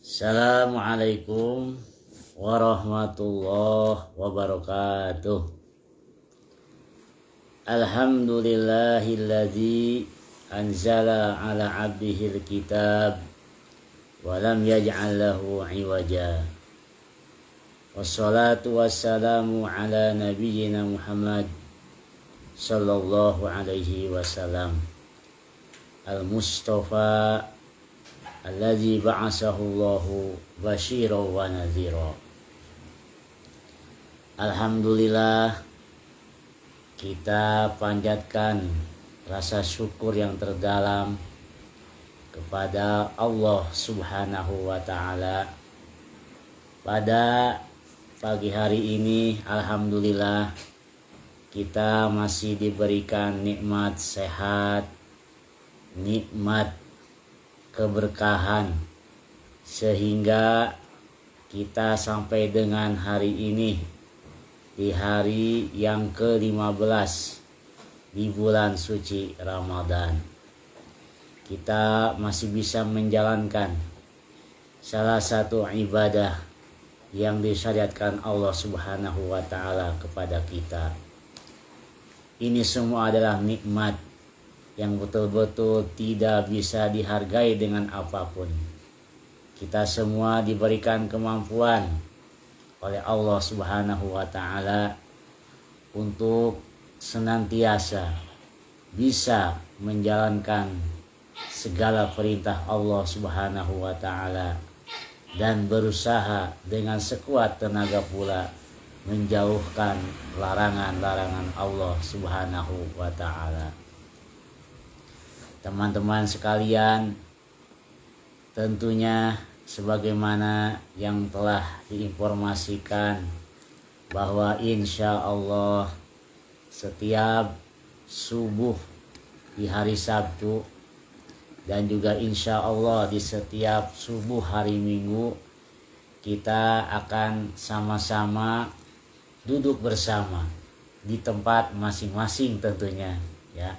Assalamualaikum warahmatullahi wabarakatuh. Alhamdulillahilladzi anzala ala abdihil kitab wa lam yaj'al lahu iwaja. Wassalatu wassalamu ala nabiyyina Muhammad sallallahu alaihi wasallam al-Mustafa alladzi ba'asahu Allahu basyiran wa nadhira. Alhamdulillah, kita panjatkan rasa syukur yang terdalam kepada Allah Subhanahu wa taala. Pada pagi hari ini alhamdulillah kita masih diberikan nikmat sehat, nikmat keberkahan, sehingga kita sampai dengan hari ini di hari yang ke-15 di bulan suci Ramadan. Kita masih bisa menjalankan salah satu ibadah yang disyariatkan Allah Subhanahu wa taala kepada kita. Ini semua adalah nikmat yang betul-betul tidak bisa dihargai dengan apapun. Kita semua diberikan kemampuan oleh Allah Subhanahu wa taala untuk senantiasa bisa menjalankan segala perintah Allah Subhanahu wa taala dan berusaha dengan sekuat tenaga pula menjauhkan larangan-larangan Allah Subhanahu wa taala. Teman-teman sekalian, tentunya sebagaimana yang telah diinformasikan bahwa insya Allah setiap subuh di hari Sabtu dan juga insya Allah di setiap subuh hari Minggu kita akan sama-sama duduk bersama di tempat masing-masing tentunya, ya.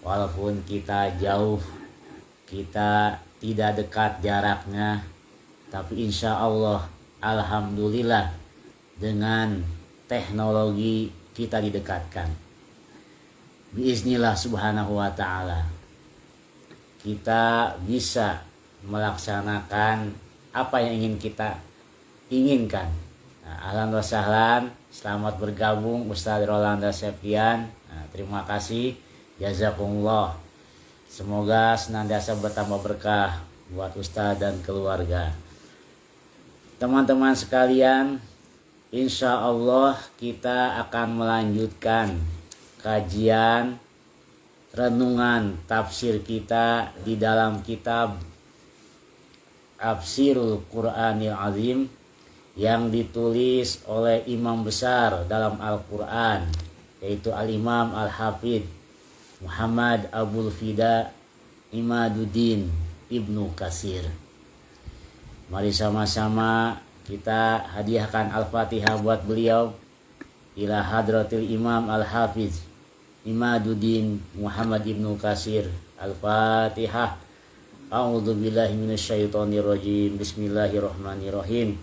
Walaupun kita jauh, kita tidak dekat jaraknya, tapi insya Allah alhamdulillah dengan teknologi kita didekatkan. Biiznillah subhanahu wa ta'ala kita bisa melaksanakan apa yang ingin kita inginkan. Ahlan wa sahlan, selamat bergabung Ustaz Rolanda Septian. Terima kasih. Jazakumullah. Semoga senantiasa bertambah berkah buat Ustadz dan keluarga. Teman-teman sekalian, insya Allah kita akan melanjutkan kajian renungan tafsir kita di dalam kitab Tafsirul Qur'anil Azim yang ditulis oleh imam besar dalam Al-Quran, yaitu Al-Imam Al-Hafidh Muhammad Abul Fida Imaduddin Ibnu Katsir. Mari sama-sama kita hadiahkan Al-Fatihah buat beliau. Ila hadratil Imam Al-Hafiz Imaduddin Muhammad Ibnu Katsir. Al-Fatihah. A'udzu billahi minasyaitonir rajim. Bismillahirrahmanirrahim.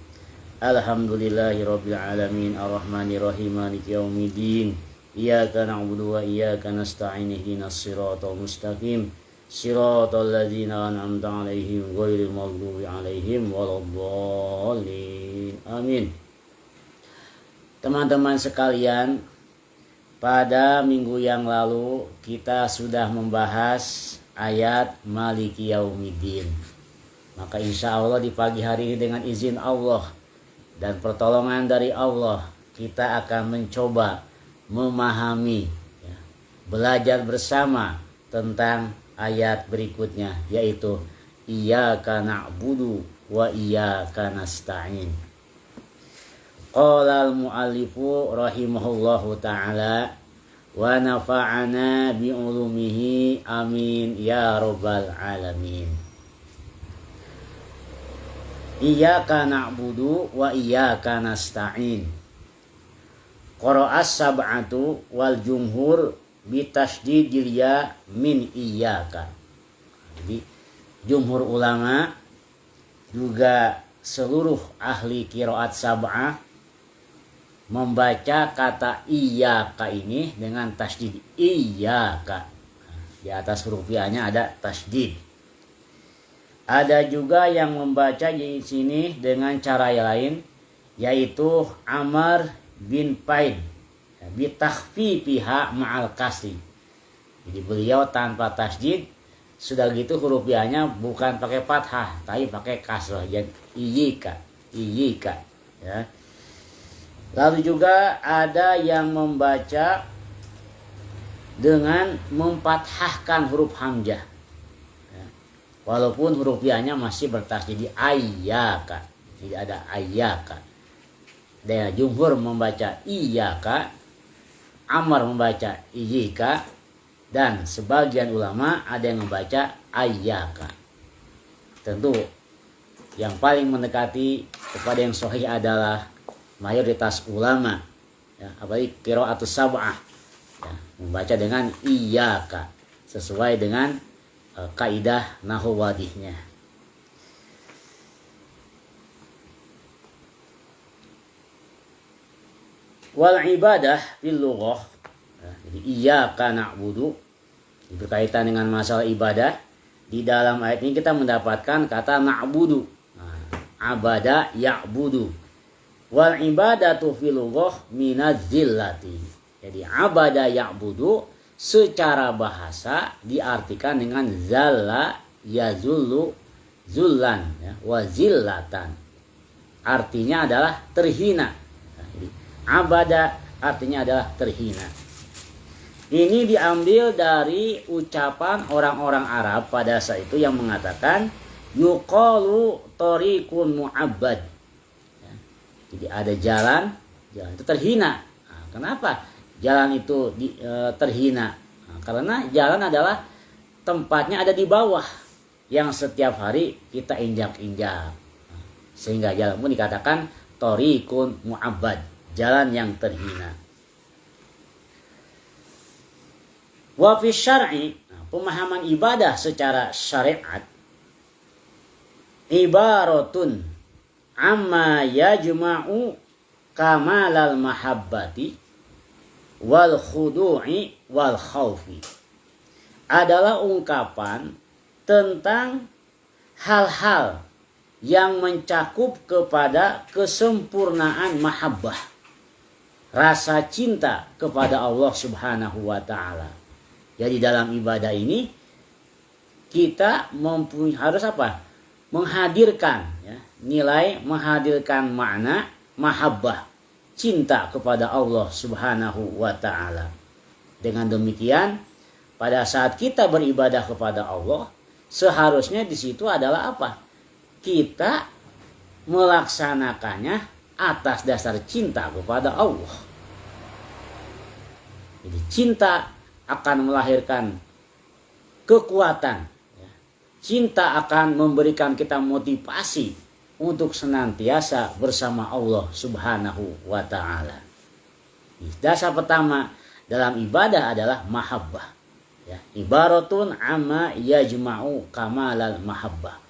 Alhamdulillahirabbil alamin arrahmanir rahim maliki yaumiddin. Iyyaka na'budu wa iyyaka nasta'in ihdinas siratal mustaqim siratal ladzina an'amta 'alaihim ghairil maghdubi 'alaihim waladdallin. Amin. Teman-teman sekalian, pada minggu yang lalu kita sudah membahas ayat Maliki Yaumiddin. Maka insya Allah di pagi hari ini dengan izin Allah dan pertolongan dari Allah kita akan mencoba memahami, ya, belajar bersama tentang ayat berikutnya, yaitu Iyyaka na'budu wa iyyaka nasta'in. Qala al-mu'allifu rahimahullahu ta'ala wa nafa'ana bi'ulumihi amin ya rabbal alamin. Iyyaka na'budu wa iyyaka nasta'in. Qara'as sab'atu wal jumhur bitasydidil ya min iyyaka. Jadi jumhur ulama juga seluruh ahli qiraat sab'ah membaca kata iyyaka ini dengan tasydid iyyaka. Di atas huruf ya-nya ada tasydid. Ada juga yang membaca di sini dengan cara yang lain, yaitu Amr bin Paid bitakhfifiha ma'al kasri. Jadi beliau tanpa tasydid, sudah gitu huruf ya-nya bukan pakai fathah tapi pakai kasrah, jadi iyyika, iyyika ya. Lalu juga ada yang membaca dengan memfathahkan huruf hamzah ya. Walaupun huruf ya-nya masih bertasydid di ayyaka, tidak ada ayyaka. Dan jumhur membaca iyyaka, Amr membaca iyyika, dan sebagian ulama ada yang membaca ayyaka. Tentu yang paling mendekati kepada yang sahih adalah mayoritas ulama ya, apalagi qiraatus sab'ah ya, membaca dengan iyyaka sesuai dengan kaidah nahwu wadihnya. Wal ibadah fil lughah ya, jadi iyyaka na'budu berkaitan dengan masalah ibadah. Di dalam ayat ini kita mendapatkan kata na'budu, abada ya'budu. Wal ibadatu fil lughah minaz zillati. Jadi abada ya'budu secara bahasa diartikan dengan zalla yazullu zullan ya, wa zillatan. Artinya adalah terhina. Jadi abada artinya adalah terhina. Ini diambil dari ucapan orang-orang Arab pada saat itu yang mengatakan yuqalu tariqun mu'abbad. Ya, jadi ada jalan itu terhina. Nah, kenapa jalan itu terhina? Nah, karena jalan adalah tempatnya ada di bawah yang setiap hari kita injak-injak. Nah, sehingga jalan pun dikatakan tariqun mu'abbad, jalan yang terhina. Wa fi syar'i, pemahaman ibadah secara syariat, ibaratun amma yajma'u kamalal mahabbati wal khudu'i wal khawfi, adalah ungkapan tentang hal-hal yang mencakup kepada kesempurnaan mahabbah, rasa cinta kepada Allah Subhanahu wa ta'ala. Jadi dalam ibadah ini kita harus apa? Menghadirkan ya, nilai, menghadirkan makna mahabbah, cinta kepada Allah Subhanahu wa ta'ala. Dengan demikian, pada saat kita beribadah kepada Allah, seharusnya di situ adalah apa? Kita melaksanakannya atas dasar cinta kepada Allah. Jadi cinta akan melahirkan kekuatan. Cinta akan memberikan kita motivasi untuk senantiasa bersama Allah Subhanahu wa ta'ala. Dasar pertama dalam ibadah adalah mahabbah. Ya, ibaratun amma yajma'u kamalal mahabbah.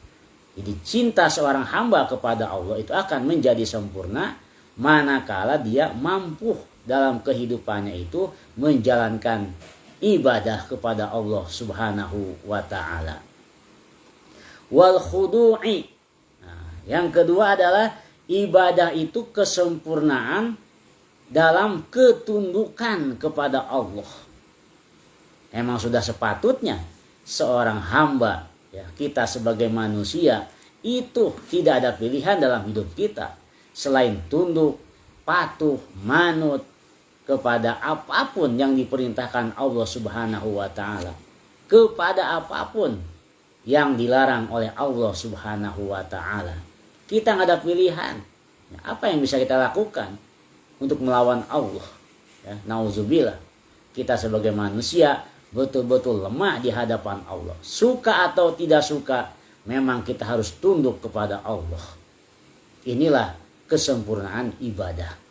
Jadi cinta seorang hamba kepada Allah itu akan menjadi sempurna manakala dia mampu dalam kehidupannya itu menjalankan ibadah kepada Allah Subhanahu wa ta'ala. Wal khudu'i. Nah, yang kedua adalah ibadah itu kesempurnaan dalam ketundukan kepada Allah. Memang sudah sepatutnya seorang hamba ya, kita sebagai manusia itu tidak ada pilihan dalam hidup kita selain tunduk, patuh, manut kepada apapun yang diperintahkan Allah Subhanahu wa ta'ala, kepada apapun yang dilarang oleh Allah Subhanahu wa ta'ala. Kita nggak ada pilihan. Apa yang bisa kita lakukan untuk melawan Allah? Ya, nauzubillah. Kita sebagai manusia betul-betul lemah di hadapan Allah. Suka atau tidak suka, memang kita harus tunduk kepada Allah. Inilah kesempurnaan ibadah.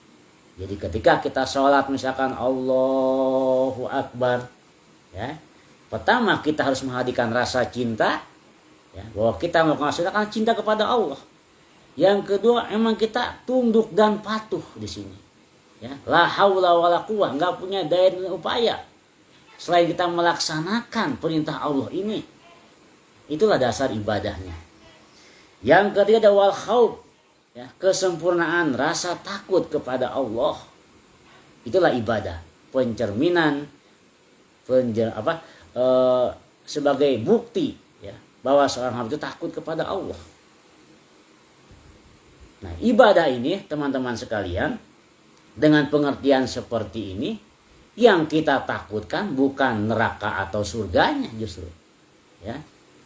Jadi ketika kita sholat misalkan Allahu Akbar, ya, pertama kita harus menghadirkan rasa cinta Ya, bahwa kita melakukan sunnah karena cinta kepada Allah. Yang kedua, emang kita tunduk dan patuh di sini. Ya, la haula wala quwwah, enggak punya daya dan upaya selain kita melaksanakan perintah Allah ini. Itulah dasar ibadahnya. Yang ketiga ada wal khauf, ya, kesempurnaan rasa takut kepada Allah. Itulah ibadah, pencerminan sebagai bukti, ya, bahwa seorang hamba itu takut kepada Allah. Nah, ibadah ini teman-teman sekalian, dengan pengertian seperti ini, yang kita takutkan bukan neraka atau surganya justru. Ya,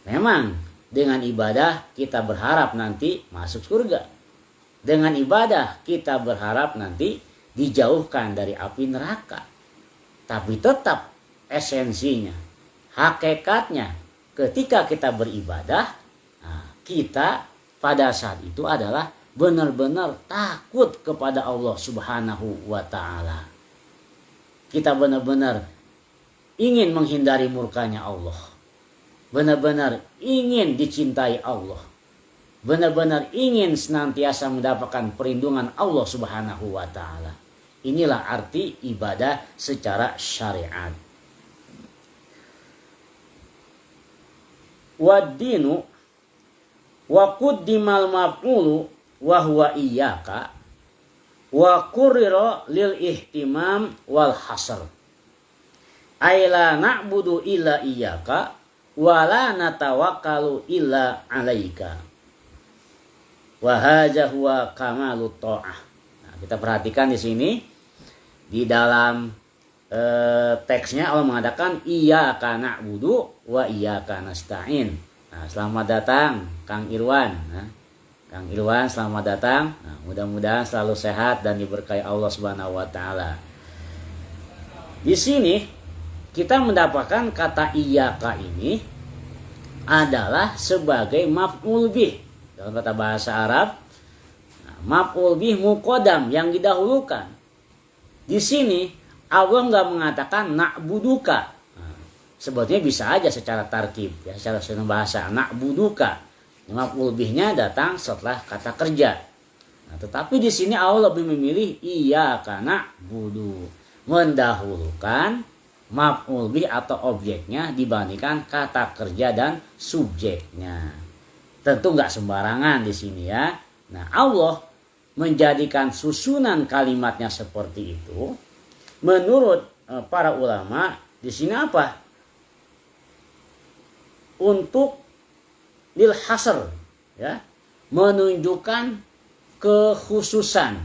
memang dengan ibadah kita berharap nanti masuk surga. Dengan ibadah kita berharap nanti dijauhkan dari api neraka. Tapi tetap esensinya, hakikatnya, ketika kita beribadah, kita pada saat itu adalah benar-benar takut kepada Allah Subhanahu wa ta'ala. Kita benar-benar ingin menghindari murkanya Allah. Benar-benar ingin dicintai Allah. Benar-benar ingin senantiasa mendapatkan perlindungan Allah Subhanahu wa ta'ala. Inilah arti ibadah secara syariat. Waddinu wa quddimal maf'ulu wa huwa iyyaka wa qurrira lil ihtimam wal hasr. Aila na'budu illa iyyaka wa la natawakkalu illa 'alaika. Wa hadza huwa kamalut tha'ah. Nah, kita perhatikan di sini di dalam teksnya Allah mengatakan iyyaka na'budu wa iyyaka nasta'in. Nah, selamat datang Kang Irwan. Nah, Kang Irwan selamat datang. Nah, mudah-mudahan selalu sehat dan diberkahi Allah Subhanahu wa taala. Di sini kita mendapatkan kata iyyaka ini adalah sebagai maf'ul bih. Dalam kata bahasa Arab, maf'ul bih muqaddam yang didahulukan. Di sini Allah nggak mengatakan na'buduka. Sebetulnya bisa aja secara tarkib, ya, secara bahasa na'buduka. Maf'ul bihnya datang setelah kata kerja. Nah, tetapi di sini Allah lebih memilih iyyaka na'budu, mendahulukan maf'ul bih atau objeknya dibandingkan kata kerja dan subjeknya. Tentu nggak sembarangan di sini ya. Nah, Allah menjadikan susunan kalimatnya seperti itu. Menurut para ulama di sini apa? Untuk lil hasr, ya, menunjukkan kekhususan,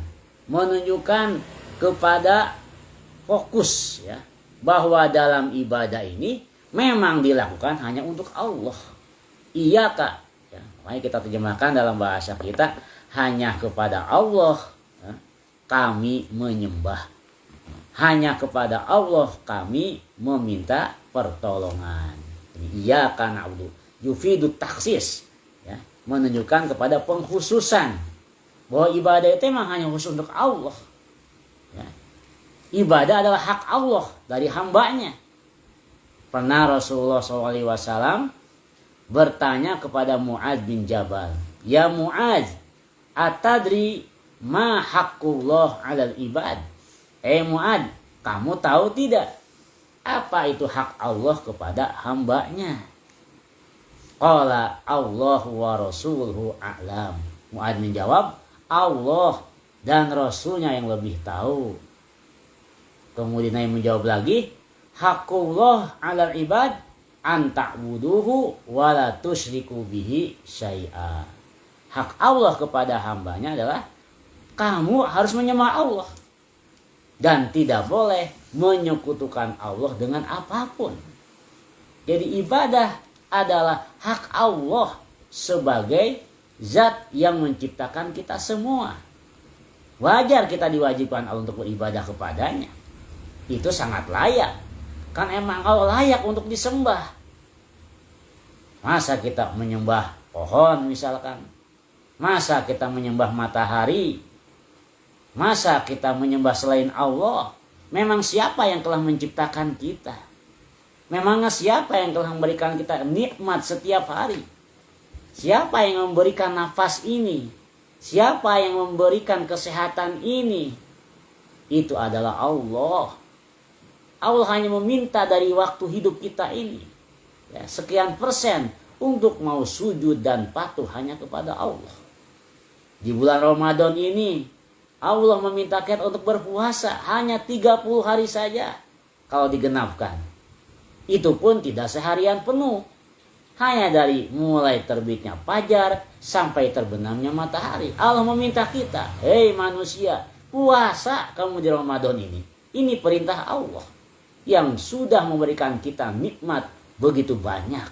menunjukkan kepada fokus, ya, bahwa dalam ibadah ini memang dilakukan hanya untuk Allah. Iyyaka, ya, makanya kita terjemahkan dalam bahasa kita, hanya kepada Allah, ya, kami menyembah. Hanya kepada Allah kami meminta pertolongan. Iyyaka na'budu yufidu taksis, ya, menunjukkan kepada pengkhususan bahwa ibadah itu memang hanya khusus untuk Allah, ya. Ibadah adalah hak Allah dari hambanya. Pernah Rasulullah SAW bertanya kepada Mu'adz bin Jabal, ya Mu'adz, atadri ma haqqullah 'alal ibad? Mu'adz, kamu tahu tidak apa itu hak Allah kepada hambanya? Qala Allah wa rasuluhu a'lam. Mu'adz menjawab, Allah dan Rasulnya yang lebih tahu. Kemudian Nabi menjawab lagi, haqqullah 'alal ibad an ta'buduhu wa la tusyriku bihi syai'a. Hak Allah kepada hambanya adalah kamu harus menyembah Allah dan tidak boleh menyekutukan Allah dengan apapun. Jadi ibadah adalah hak Allah sebagai zat yang menciptakan kita semua. Wajar kita diwajibkan Allah untuk beribadah kepadanya. Itu sangat layak. Kan emang Allah layak untuk disembah. Masa kita menyembah pohon misalkan? Masa kita menyembah matahari? Masa kita menyembah selain Allah? Memang siapa yang telah menciptakan kita? Memangnya siapa yang telah memberikan kita nikmat setiap hari? Siapa yang memberikan nafas ini? Siapa yang memberikan kesehatan ini? Itu adalah Allah. Allah hanya meminta dari waktu hidup kita ini, ya, sekian persen untuk mau sujud dan patuh hanya kepada Allah. Di bulan Ramadan ini Allah meminta kita untuk berpuasa hanya 30 hari saja kalau digenapkan. Itu pun tidak seharian penuh. Hanya dari mulai terbitnya fajar sampai terbenamnya matahari. Allah meminta kita, hei manusia, puasa kamu di Ramadan ini. Ini perintah Allah yang sudah memberikan kita nikmat begitu banyak.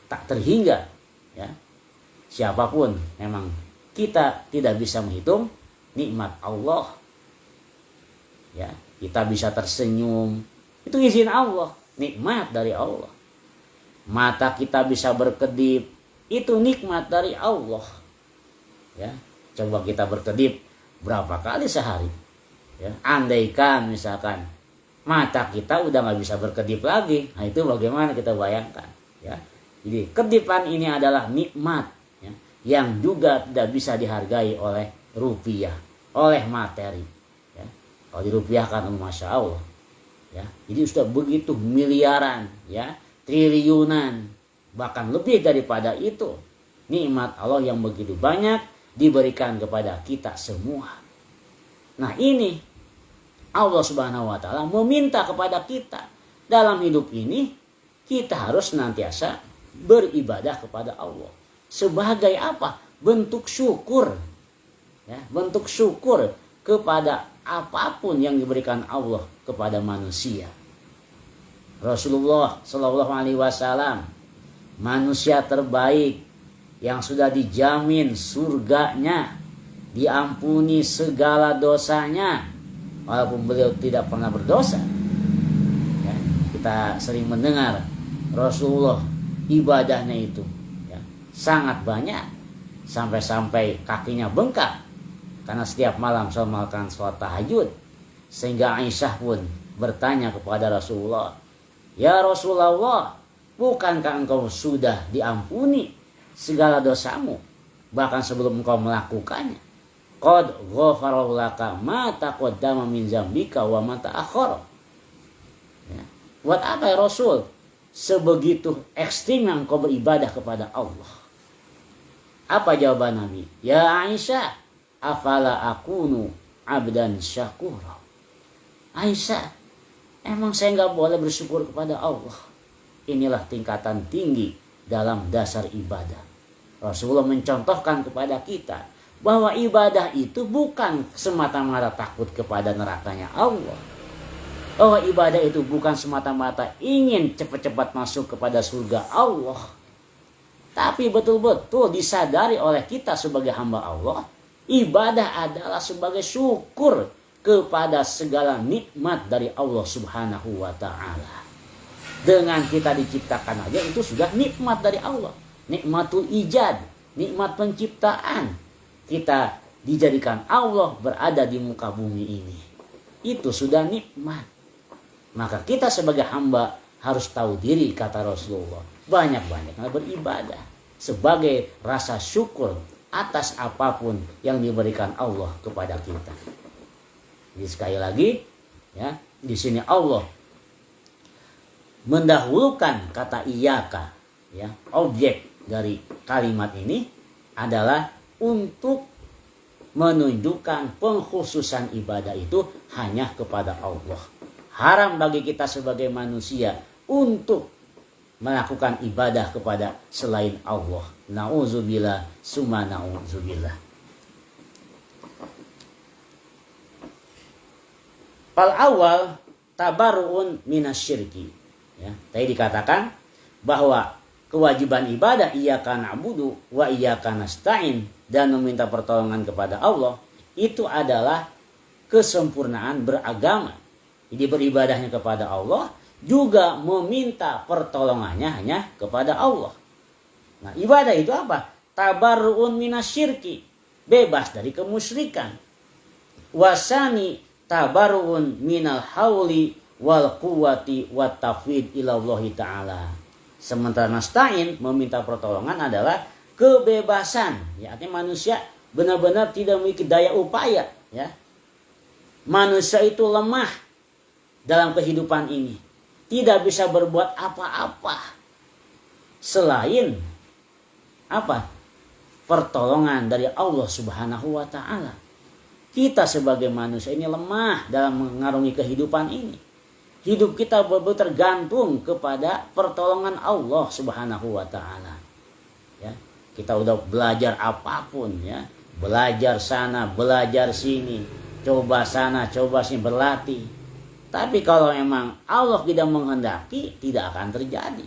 Tak terhingga, ya. Siapapun memang kita tidak bisa menghitung nikmat Allah. Ya, kita bisa tersenyum, itu izin Allah, nikmat dari Allah. Mata kita bisa berkedip, itu nikmat dari Allah. Ya, coba kita berkedip berapa kali sehari? Ya, andaikan misalkan mata kita udah nggak bisa berkedip lagi, nah itu bagaimana kita bayangkan? Ya, jadi kedipan ini adalah nikmat, ya, yang juga tidak bisa dihargai oleh rupiah, oleh materi. Ya, kalau dirupiahkan, masya Allah. Ya, jadi sudah begitu miliaran, ya, triliunan, bahkan lebih daripada itu. Nikmat Allah yang begitu banyak diberikan kepada kita semua. Nah ini Allah Subhanahu wa Ta'ala meminta kepada kita dalam hidup ini kita harus senantiasa beribadah kepada Allah. Sebagai apa? Bentuk syukur. Ya, bentuk syukur kepada apapun yang diberikan Allah kepada manusia. Rasulullah Shallallahu Alaihi Wasallam, manusia terbaik yang sudah dijamin surganya, diampuni segala dosanya, walaupun beliau tidak pernah berdosa. Ya, kita sering mendengar Rasulullah ibadahnya itu, ya, sangat banyak, sampai-sampai kakinya bengkak karena setiap malam selalu melakukan sholat tahajud. Sehingga Aisyah pun bertanya kepada Rasulullah, ya Rasulullah, bukankah engkau sudah diampuni segala dosamu bahkan sebelum engkau melakukannya? Qad ghafarallahu laka ma taqaddama min dzambika wa ma ta'akhkhara. Ya. Buat apa ya Rasul? Sebegitu ekstrim yang engkau beribadah kepada Allah. Apa jawaban Nabi? Ya Aisyah, afala akunu abdan syakura. Aisyah, emang saya nggak boleh bersyukur kepada Allah? Inilah tingkatan tinggi dalam dasar ibadah. Rasulullah mencontohkan kepada kita bahwa ibadah itu bukan semata-mata takut kepada nerakanya Allah. Bahwa ibadah itu bukan semata-mata ingin cepat-cepat masuk kepada surga Allah. Tapi betul-betul disadari oleh kita sebagai hamba Allah, ibadah adalah sebagai syukur kepada segala nikmat dari Allah Subhanahu wa Ta'ala. Dengan kita diciptakan aja itu sudah nikmat dari Allah. Nikmatul ijad, nikmat penciptaan. Kita dijadikan Allah berada di muka bumi ini. Itu sudah nikmat. Maka kita sebagai hamba harus tahu diri, kata Rasulullah, banyak-banyak beribadah sebagai rasa syukur atas apapun yang diberikan Allah kepada kita. Jadi sekali lagi, ya, di sini Allah mendahulukan kata iyyaka, ya, objek dari kalimat ini adalah untuk menunjukkan pengkhususan ibadah itu hanya kepada Allah. Haram bagi kita sebagai manusia untuk melakukan ibadah kepada selain Allah. Nauzubillah summa nauzubillah. Fal awal tabarru'un minasyirki. Ya, tadi dikatakan bahwa kewajiban ibadah iyyaka na'budu wa iyyaka nasta'in dan meminta pertolongan kepada Allah itu adalah kesempurnaan beragama. Jadi beribadahnya kepada Allah juga meminta pertolongannya hanya kepada Allah. Nah, ibadah itu apa? Tabarru'un minasyirki, bebas dari kemusyrikan. Wasani tabarru'un minal hauli wal quwwati wat tafwid ila Allah Ta'ala. Sementara nasta'in, meminta pertolongan adalah kebebasan. Ya, artinya manusia benar-benar tidak memiliki daya upaya. Ya. Manusia itu lemah dalam kehidupan ini. Tidak bisa berbuat apa-apa selain apa? Pertolongan dari Allah Subhanahu wa taala. Kita sebagai manusia ini lemah dalam mengarungi kehidupan ini. Hidup kita betul tergantung kepada pertolongan Allah Subhanahu wa taala. Ya, kita udah belajar apapun ya, belajar sana, belajar sini, coba sana, coba sini, berlatih. Tapi kalau memang Allah tidak menghendaki, tidak akan terjadi.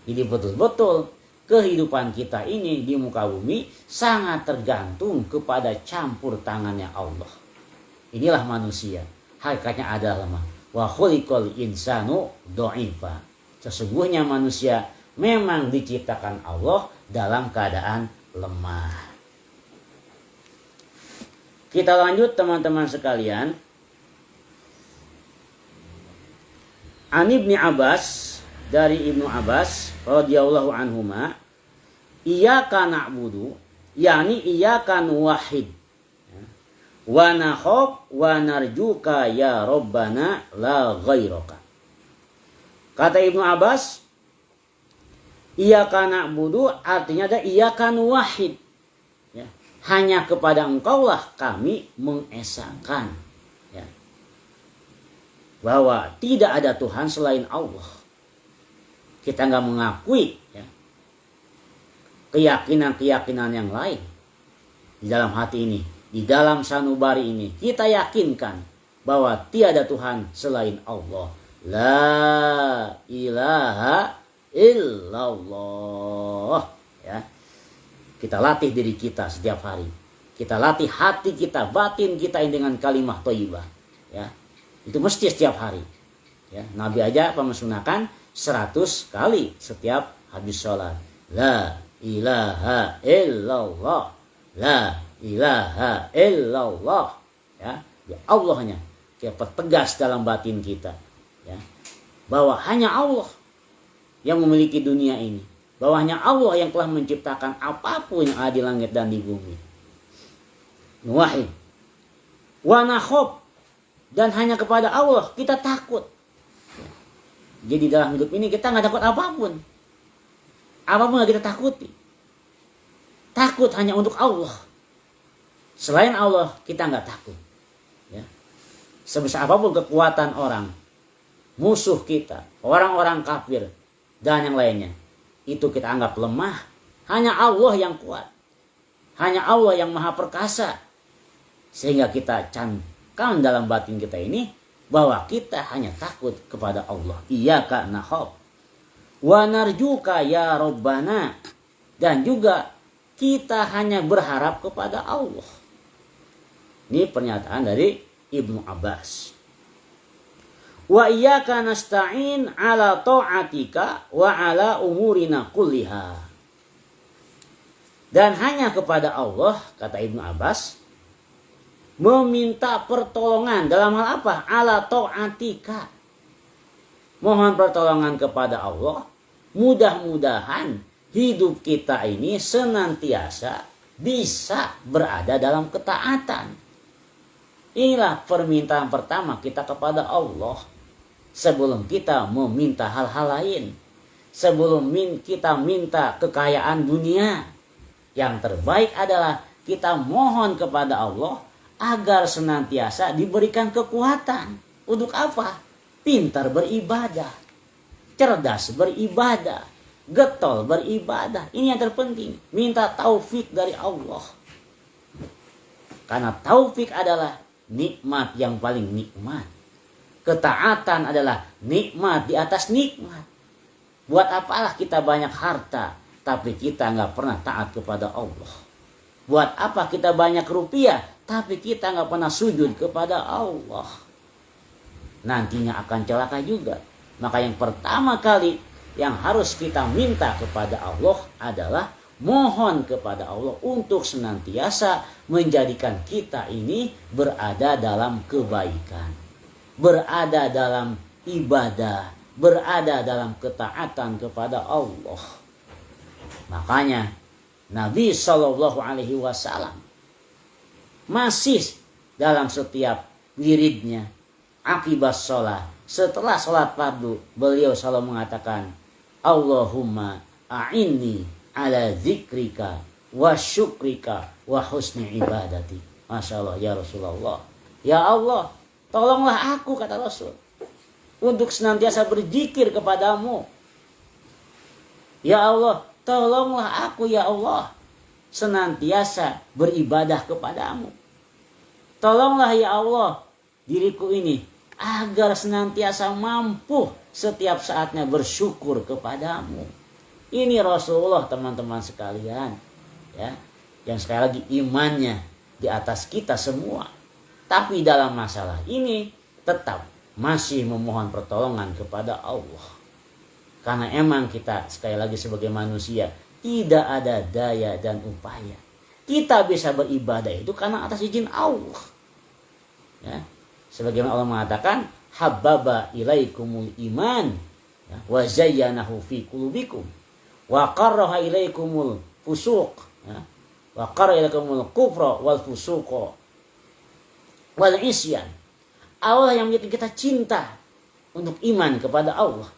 Jadi betul-betul kehidupan kita ini di muka bumi sangat tergantung kepada campur tangannya Allah. Inilah manusia. Hakikatnya adalah lemah. Wa khuliqal insanu dha'ifa. Sesungguhnya manusia memang diciptakan Allah dalam keadaan lemah. Kita lanjut teman-teman sekalian. An Ibnu Abbas, dari Ibnu Abbas radhiyallahu anhuma, iyyaka na'budu, yakni iyyaka nuwahhid, wa nakhaf wa narjuka ya rabbana la ghairaka. Kata Ibnu Abbas, iyyaka na'budu artinya ada iyyaka nuwahhid, ya, hanya kepada engkaulah kami mengesahkan, ya, bahwa tidak ada Tuhan selain Allah. Kita nggak mengakui ya, keyakinan-keyakinan yang lain di dalam hati ini, di dalam sanubari ini. Kita yakinkan bahwa tiada Tuhan selain Allah. La ilaha illallah. Ya. Kita latih diri kita setiap hari. Kita latih hati kita, batin kita ini dengan kalimah thayyibah. Ya. Itu mesti setiap hari. Ya. Nabi aja mesunahkan 100 kali setiap habis sholat. La ilaha illallah. La ilaha illallah. Ya, Allahnya kita pertegas dalam batin kita. Ya, bahwa hanya Allah yang memiliki dunia ini. Bahwa hanya Allah yang telah menciptakan apapun yang ada di langit dan di bumi. Nuwahid. Wa nakhaf. Dan hanya kepada Allah kita takut. Jadi dalam hidup ini kita nggak takut apapun. Apapun yang kita takuti. Takut hanya untuk Allah. Selain Allah kita nggak takut. Ya. Sebesar apapun kekuatan orang, musuh kita, orang-orang kafir, dan yang lainnya, itu kita anggap lemah. Hanya Allah yang kuat. Hanya Allah yang maha perkasa. Sehingga kita camkan dalam batin kita ini, bahwa kita hanya takut kepada Allah. Iyyaka nakhaf wa narjuka ya rabbana. Dan juga kita hanya berharap kepada Allah. Ini pernyataan dari Ibnu Abbas. Wa iyyaka nasta'in ala ta'atika wa ala umurina kulliha. Dan hanya kepada Allah, kata Ibnu Abbas, meminta pertolongan dalam hal apa? Ala ta'atika. Mohon pertolongan kepada Allah. Mudah-mudahan hidup kita ini senantiasa bisa berada dalam ketaatan. Inilah permintaan pertama kita kepada Allah. Sebelum kita meminta hal-hal lain. Sebelum kita minta kekayaan dunia. Yang terbaik adalah kita mohon kepada Allah agar senantiasa diberikan kekuatan. Untuk apa? Pintar beribadah. Cerdas beribadah. Getol beribadah. Ini yang terpenting. Minta taufik dari Allah. Karena taufik adalah nikmat yang paling nikmat. Ketaatan adalah nikmat di atas nikmat. Buat apalah kita banyak harta, tapi kita nggak pernah taat kepada Allah. Buat apa kita banyak rupiah, tapi kita nggak pernah sujud kepada Allah. Nantinya akan celaka juga. Maka yang pertama kali yang harus kita minta kepada Allah adalah mohon kepada Allah untuk senantiasa menjadikan kita ini berada dalam kebaikan. Berada dalam ibadah. berada dalam ketaatan kepada Allah. Makanya Nabi Shallallahu Alaihi Wasallam masih dalam setiap wiridnya akibat sholat, setelah sholat fardu, beliau selalu mengatakan, Allahumma a'inni ala zikrika wa syukrika wa husni ibadati. Masya Allah ya Rasulullah. Ya Allah, tolonglah aku, kata Rasul, untuk senantiasa berzikir kepadamu. Ya Allah, tolonglah aku ya Allah, senantiasa beribadah kepadamu. Tolonglah ya Allah diriku ini agar senantiasa mampu setiap saatnya bersyukur kepadamu. Ini Rasulullah, teman-teman sekalian, ya, yang sekali lagi imannya di atas kita semua. Tapi dalam masalah ini tetap masih memohon pertolongan kepada Allah. Karena emang kita sekali lagi sebagai manusia tidak ada daya dan upaya. Kita bisa beribadah itu karena atas izin Allah. Ya. Sebagaimana Allah mengatakan, habbaba ilaikumul iman, ya, wa zayyanahu fi qulubikum wa qarraha ilaikumul fusuq, ya, wa qarraha ilaikumul kufra wal fusuqa wal isyan. Allah yang menjadikan kita cinta untuk iman kepada Allah,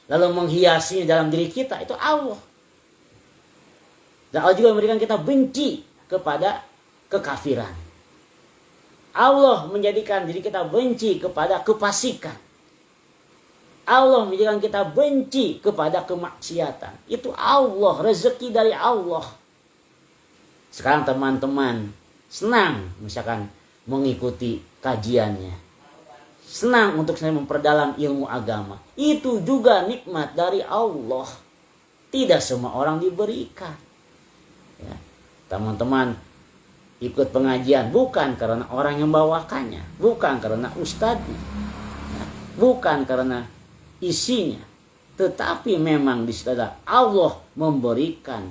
lalu menghiasinya dalam diri kita, itu Allah. Dan Allah juga memberikan kita benci kepada kekafiran. Allah menjadikan diri kita benci kepada kefasikan. Allah menjadikan kita benci kepada kemaksiatan. Itu Allah, rezeki dari Allah. Sekarang teman-teman senang misalkan mengikuti kajiannya, senang untuk saya memperdalam ilmu agama. Itu juga nikmat dari Allah. Tidak semua orang diberikan. Ya, teman-teman ikut pengajian bukan karena orang yang bawakannya, bukan karena ustadznya, ya, bukan karena isinya, tetapi memang di situ Allah memberikan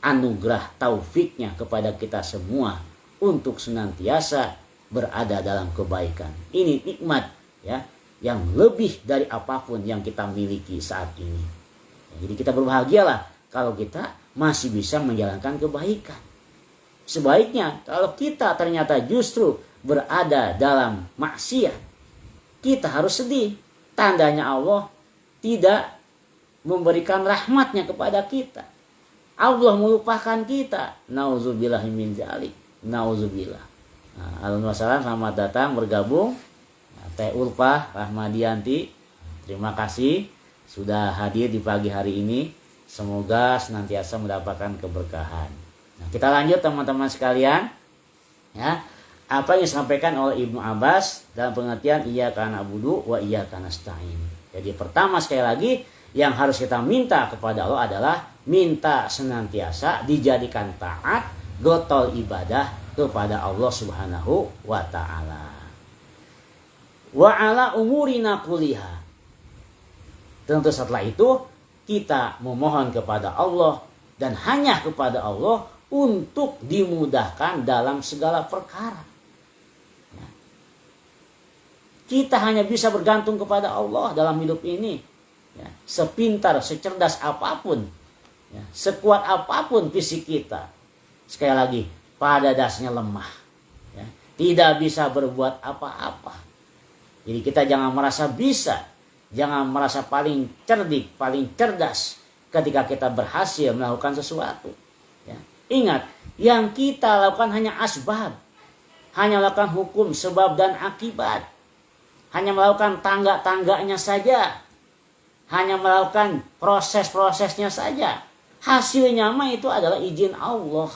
anugerah taufiknya kepada kita semua untuk senantiasa berada dalam kebaikan. Ini nikmat, ya, yang lebih dari apapun yang kita miliki saat ini. Ya, jadi kita berbahagialah kalau kita masih bisa menjalankan kebaikan. Sebaiknya kalau kita ternyata justru berada dalam maksiat, kita harus sedih. Tandanya Allah tidak memberikan rahmatnya kepada kita. Allah melupakan kita. Nauzubillah min dzalik. Nauzubillah. Alhamdulillah, selamat datang bergabung Teh Ulfah Rahmadianti. Terima kasih sudah hadir di pagi hari ini. Semoga senantiasa mendapatkan keberkahan. Nah, kita lanjut teman-teman sekalian, ya, apa yang disampaikan oleh Ibnu Abbas dalam pengertian iyyaka na'budu wa iyyaka nasta'in. Jadi pertama sekali lagi yang harus kita minta kepada Allah adalah minta senantiasa dijadikan taat, gotol ibadah kepada Allah Subhanahu wa taala. Wa ala umurina kuliha. Tentu setelah itu kita memohon kepada Allah dan hanya kepada Allah untuk dimudahkan dalam segala perkara. Ya. Kita hanya bisa bergantung kepada Allah dalam hidup ini. Ya. Sepintar, secerdas apapun, ya, sekuat apapun fisik kita, sekali lagi pada dasarnya lemah. Ya. Tidak bisa berbuat apa-apa. Jadi kita jangan merasa bisa, jangan merasa paling cerdik, paling cerdas ketika kita berhasil melakukan sesuatu. Ya. Ingat, yang kita lakukan hanya asbab. Hanya melakukan hukum, sebab dan akibat. Hanya melakukan tangga-tangganya saja. Hanya melakukan proses-prosesnya saja. Hasilnya mah itu adalah izin Allah.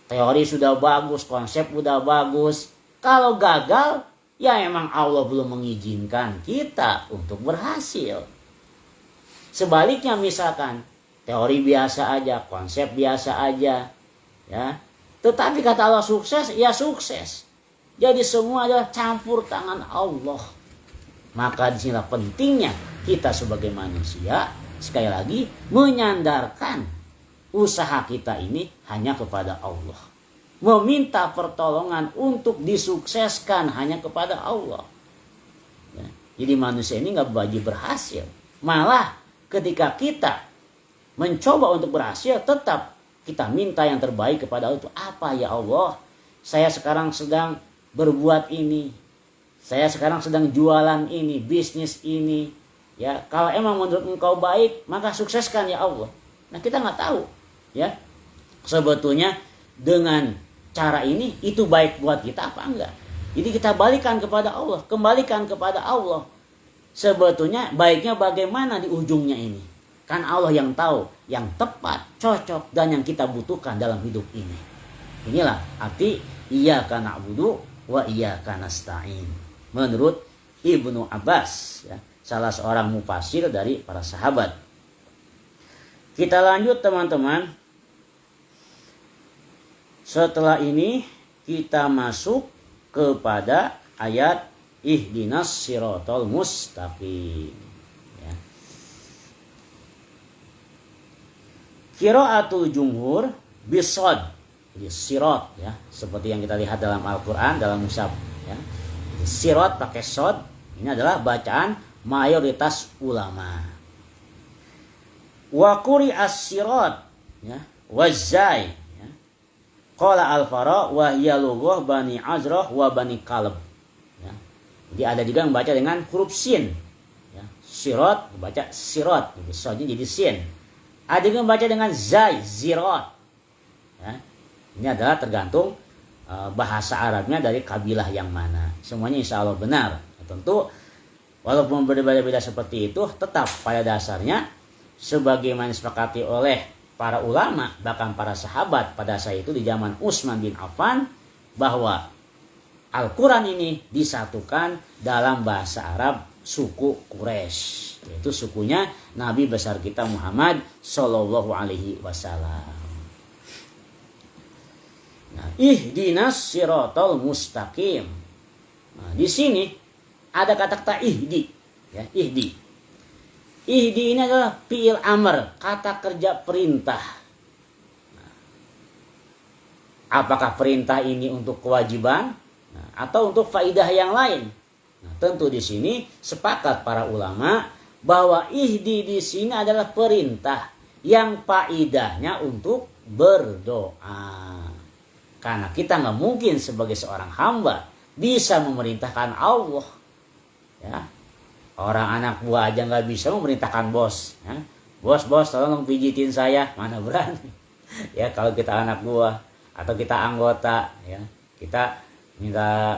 Teori sudah bagus, konsep sudah bagus. Kalau gagal, ya emang Allah belum mengizinkan kita untuk berhasil. Sebaliknya misalkan teori biasa aja, konsep biasa aja, ya. Tetapi kata Allah sukses, ya sukses. Jadi semua adalah campur tangan Allah. Maka disinilah pentingnya kita sebagai manusia, sekali lagi, menyandarkan usaha kita ini hanya kepada Allah. Meminta pertolongan untuk disukseskan hanya kepada Allah. Ya. Jadi manusia ini nggak bagi berhasil. Malah ketika kita mencoba untuk berhasil, tetap kita minta yang terbaik kepada Allah. Itu apa ya Allah? Saya sekarang sedang berbuat ini. Saya sekarang sedang jualan ini, bisnis ini. Ya, kalau emang menurut engkau baik, maka sukseskan ya Allah. Nah, kita nggak tahu, ya. Sebetulnya dengan cara ini itu baik buat kita apa enggak? Jadi kita balikan kepada Allah, kembalikan kepada Allah. Sebetulnya baiknya bagaimana di ujungnya ini? Kan Allah yang tahu, yang tepat, cocok, dan yang kita butuhkan dalam hidup ini. Inilah arti iyyaka na'budu wa iyyaka nasta'in. Menurut Ibnu Abbas, ya, salah seorang mufasir dari para sahabat. Kita lanjut teman-teman. Setelah ini kita masuk kepada ayat ihdinas siratal mustaqim. Ya. Qiraatul jumhur bisod. Jadi sirat, ya, seperti yang kita lihat dalam Al-Qur'an dalam mushaf, ya. Sirat pakai sod. Ini adalah bacaan mayoritas ulama. Wa quri'as sirat, ya, wazai. Qala al-Fara wa hiya lughah Bani Azrah wa Bani Kalb. Ya. Jadi ada juga yang membaca dengan huruf sin. Ya. Sirat dibaca sirat, jadi sodnya jadi sin. Ada juga yang membaca dengan zai, zirat. Ya. Ini adalah tergantung bahasa Arabnya dari kabilah yang mana. Semuanya insya Allah benar. Ya, tentu walaupun berbeda-beda seperti itu, tetap pada dasarnya sebagaimana disepakati oleh para ulama, bahkan para sahabat pada saat itu di zaman Utsman bin Affan, bahwa Al-Quran ini disatukan dalam bahasa Arab suku Quraisy, yaitu sukunya Nabi besar kita Muhammad Sallallahu Alaihi Wasallam. Nah, ihdinas siratal mustaqim. Nah, di sini ada kata-kata ihdi, ya, ihdi. Ihdi ini adalah fi'il amr, kata kerja perintah. Apakah perintah ini untuk kewajiban atau untuk faidah yang lain? Nah, tentu di sini sepakat para ulama bahwa ihdi di sini adalah perintah yang faidahnya untuk berdoa. Karena kita nggak mungkin sebagai seorang hamba bisa memerintahkan Allah. Ya. Orang anak buah aja nggak bisa memerintahkan bos. Ya. Bos, tolong pijitin saya. Mana berani. Ya, kalau kita anak buah atau kita anggota, ya, kita minta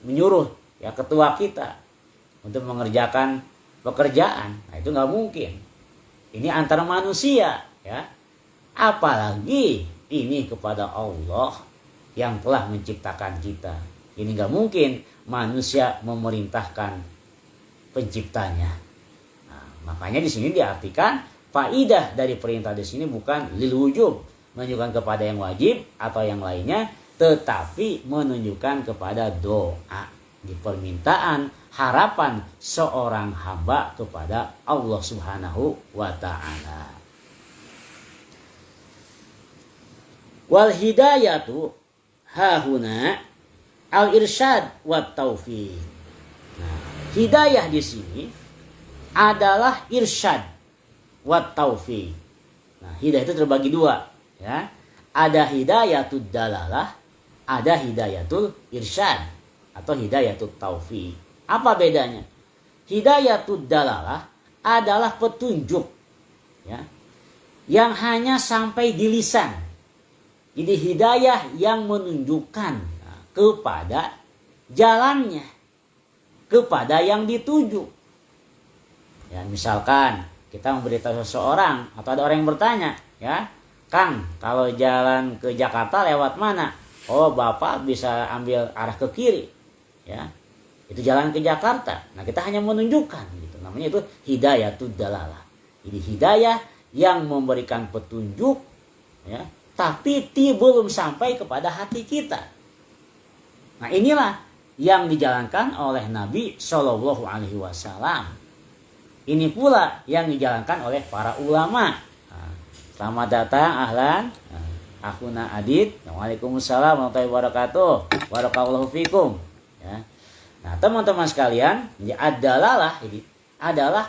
menyuruh ya ketua kita untuk mengerjakan pekerjaan. Nah, itu nggak mungkin. Ini antara manusia, ya. Apalagi ini kepada Allah yang telah menciptakan kita. Ini nggak mungkin manusia memerintahkan penciptanya. Nah, makanya di sini diartikan faidah dari perintah di sini bukan lil wujub, menunjukkan kepada yang wajib atau yang lainnya, tetapi menunjukkan kepada doa, di permintaan harapan seorang hamba kepada Allah Subhanahu wa taala. Wal hidayatu hahuna al irsyad wat taufiq. Hidayah di sini adalah irsyad wat taufiq. Nah, hidayah itu terbagi dua, ya. Ada hidayatul dalalah, ada hidayatul irsyad atau hidayatul taufiq. Apa bedanya? Hidayatul dalalah adalah petunjuk, ya, yang hanya sampai di lisan. Jadi hidayah yang menunjukkan kepada jalannya, kepada yang dituju. Ya, misalkan kita memberitahu seseorang atau ada orang yang bertanya, ya, Kang, kalau jalan ke Jakarta lewat mana? Oh, Bapak bisa ambil arah ke kiri, ya. Itu jalan ke Jakarta. Nah, kita hanya menunjukkan gitu. Namanya itu hidayatul dalalah. Jadi hidayah yang memberikan petunjuk, ya, tapi belum sampai kepada hati kita. Nah, inilah yang dijalankan oleh Nabi Shallallahu Alaihi Wasallam. Ini pula yang dijalankan oleh para ulama. Nah, selamat datang, ahlan. Nah, Akhuna Adit. Waalaikumsalam warahmatullahi wabarakatuh. Barakallahu fikum. Ya. Nah, teman-teman sekalian, ini adalah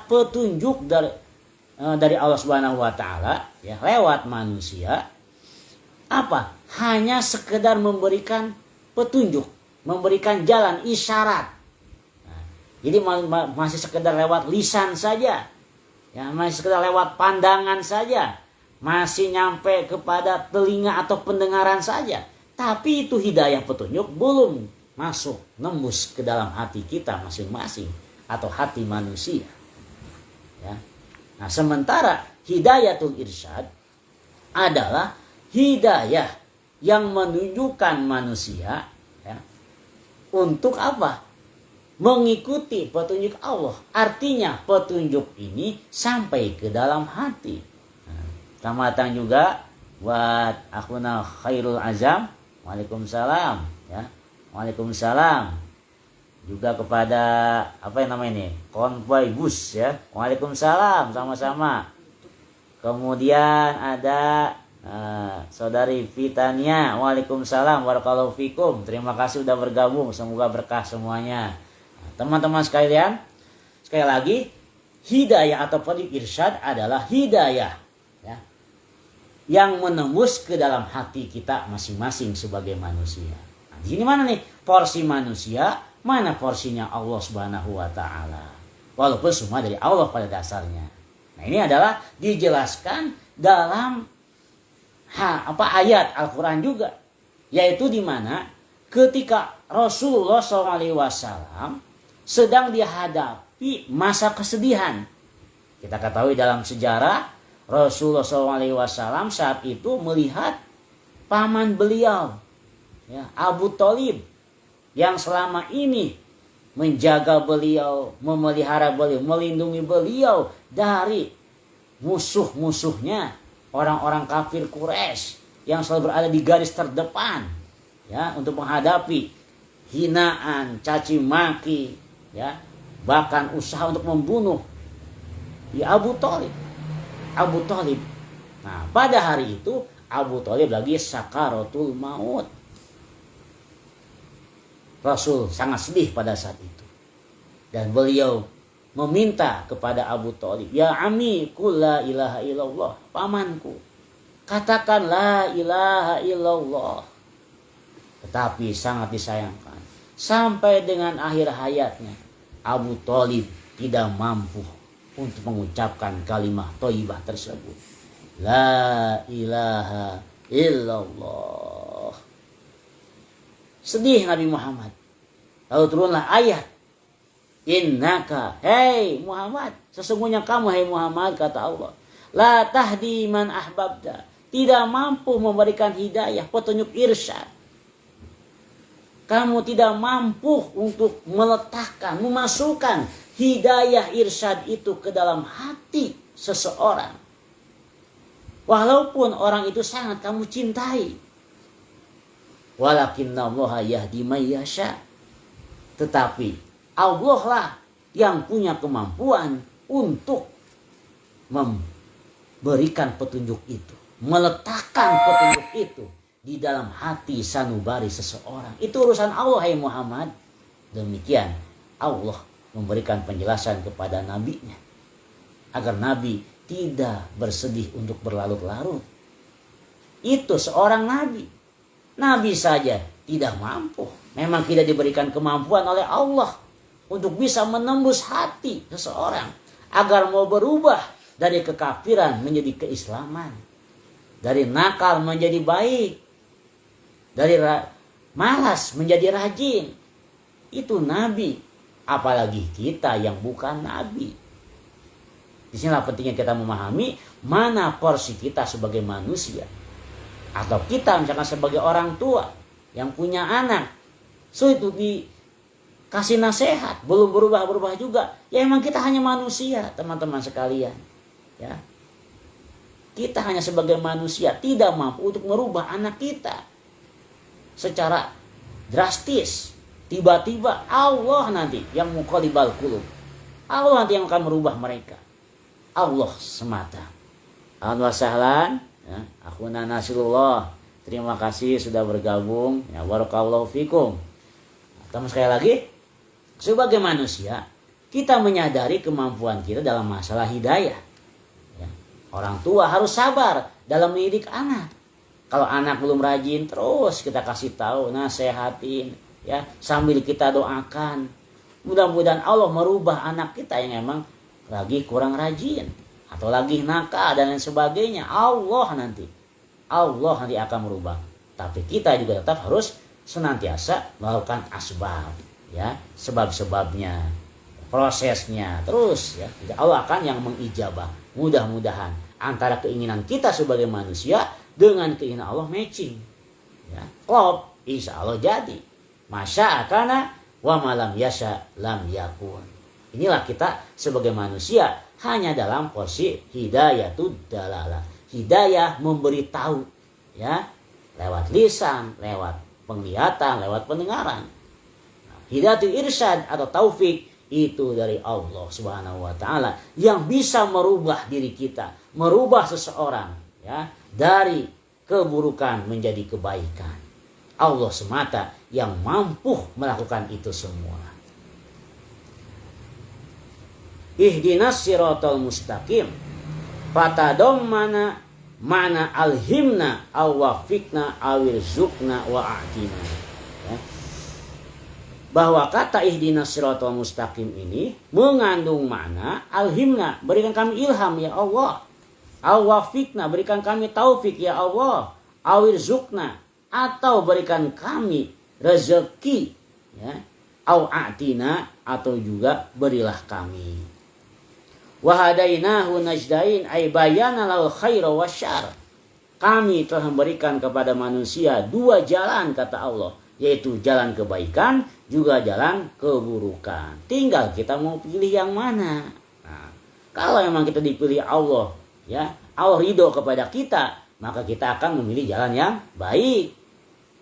petunjuk dari Allah Subhanahu wa taala ya, lewat manusia. Apa? Hanya sekedar memberikan petunjuk, memberikan jalan, isyarat. Nah, jadi masih sekedar lewat lisan saja. Ya, masih sekedar lewat pandangan saja. Masih nyampe kepada telinga atau pendengaran saja. Tapi itu hidayah petunjuk belum masuk, nembus ke dalam hati kita masing-masing atau hati manusia. Ya. Nah, sementara hidayatul irsyad adalah hidayah yang menunjukkan manusia ya, untuk apa? Mengikuti petunjuk Allah. Artinya petunjuk ini sampai ke dalam hati. Nah, selamat datang juga buat akhuna Khairul Azam. Waalaikumsalam ya. Waalaikumsalam. Juga kepada apa yang namanya ini? Konvoy bus ya. Waalaikumsalam sama-sama. Kemudian ada saudari Vitania. Waalaikumsalam warahmatullahi wabarakatuh. Terima kasih sudah bergabung. Semoga berkah semuanya. Nah, teman-teman sekalian, sekali lagi hidayah atau petunjuk irsyad adalah hidayah ya, yang menembus ke dalam hati kita masing-masing sebagai manusia. Nah, di sini mana nih porsi manusia, mana porsinya Allah Subhanahu wa taala. Walaupun semua dari Allah pada dasarnya. Nah, ini adalah dijelaskan dalam ayat Al-Qur'an juga, yaitu di mana ketika Rasulullah SAW sedang dihadapi masa kesedihan. Kita ketahui dalam sejarah Rasulullah SAW saat itu melihat paman beliau ya, Abu Thalib yang selama ini menjaga beliau, memelihara beliau, melindungi beliau dari musuh-musuhnya orang-orang kafir Quraisy yang selalu berada di garis terdepan ya, untuk menghadapi hinaan, caci maki ya, bahkan usaha untuk membunuh ya, Abu Thalib. Nah, pada hari itu Abu Thalib lagi sakaratul maut. Rasul sangat sedih pada saat itu. Dan beliau meminta kepada Abu Thalib, "Ya ami, qul la ilaha illallah." Pamanku, katakan la ilaha illallah. Tetapi sangat disayangkan, sampai dengan akhir hayatnya Abu Thalib tidak mampu untuk mengucapkan kalimat thayyibah tersebut. La ilaha illallah. Sedih Nabi Muhammad. Lalu turunlah ayat. Innaka, hei Muhammad, sesungguhnya kamu hei Muhammad, kata Allah, la tahdi man ahbabta, tidak mampu memberikan hidayah, petunjuk irsyad. Kamu tidak mampu untuk meletakkan, memasukkan hidayah irsyad itu ke dalam hati seseorang. Walaupun orang itu sangat kamu cintai. Walakinnallaha yahdi may yasha. Tetapi Allah lah yang punya kemampuan untuk memberikan petunjuk itu, meletakkan petunjuk itu di dalam hati sanubari seseorang. Itu urusan Allah, hai Muhammad. Demikian Allah memberikan penjelasan kepada nabinya agar nabi tidak bersedih untuk berlarut-larut. Itu seorang nabi. Nabi saja tidak mampu. Memang tidak diberikan kemampuan oleh Allah untuk bisa menembus hati seseorang agar mau berubah dari kekafiran menjadi keislaman, dari nakal menjadi baik, dari malas menjadi rajin. Itu nabi, apalagi kita yang bukan nabi. Disinilah pentingnya kita memahami mana porsi kita sebagai manusia, atau kita misalkan sebagai orang tua yang punya anak, sulit dikasih nasihat, belum berubah juga. Ya emang kita hanya manusia, teman-teman sekalian. Ya, kita hanya sebagai manusia tidak mampu untuk merubah anak kita secara drastis. Tiba-tiba Allah nanti yang muqallibal qulub, Allah nanti yang akan merubah mereka. Allah semata. Alhamdulillah sahlan. Ya, akhuna Nasrullah, terima kasih sudah bergabung. Ya, barakallahu fikum. Teman sekali lagi, sebagai manusia kita menyadari kemampuan kita dalam masalah hidayah. Ya. Orang tua harus sabar dalam mendidik anak. Kalau anak belum rajin, terus kita kasih tahu, nasehatin, ya, sambil kita doakan. Mudah-mudahan Allah merubah anak kita yang emang lagi kurang rajin atau lagi nakal dan lain sebagainya. Allah nanti akan merubah. Tapi kita juga tetap harus senantiasa melakukan asbab, ya, sebab-sebabnya, prosesnya, terus ya. Allah akan yang mengijabah. Mudah-mudahan antara keinginan kita sebagai manusia dengan keinginan Allah matching, ya, klop, insya Allah jadi. Masya akana wa malam yasha lam yakun. Inilah kita sebagai manusia hanya dalam posisi hidayatud dalalah. Hidayah memberitahu, ya, lewat lisan, lewat penglihatan, lewat pendengaran. Hidayatul irsyad atau taufik itu dari Allah Subhanahu wa taala yang bisa merubah diri kita, merubah seseorang, ya, dari keburukan menjadi kebaikan. Allah semata yang mampu melakukan itu semua. Ihdinas siratal mustaqim fatadammana mana alhimna aw wafiqna awirzuqna wa a'tina. Ya. Bahwa kata ihdinas siratal mustaqim ini mengandung makna alhimna, berikan kami ilham ya Allah. Aw wafiqna, berikan kami taufik ya Allah. Awirzuqna, atau berikan kami rezeki, ya. Aw a'tina, atau juga berilah kami. Wahadainahu najdain ay bayana lal khaira wasyarr. Kami telah memberikan kepada manusia dua jalan kata Allah, yaitu jalan kebaikan juga jalan keburukan. Tinggal kita mau pilih yang mana. Nah, kalau memang kita dipilih Allah, ya, Allah ridho kepada kita, maka kita akan memilih jalan yang baik.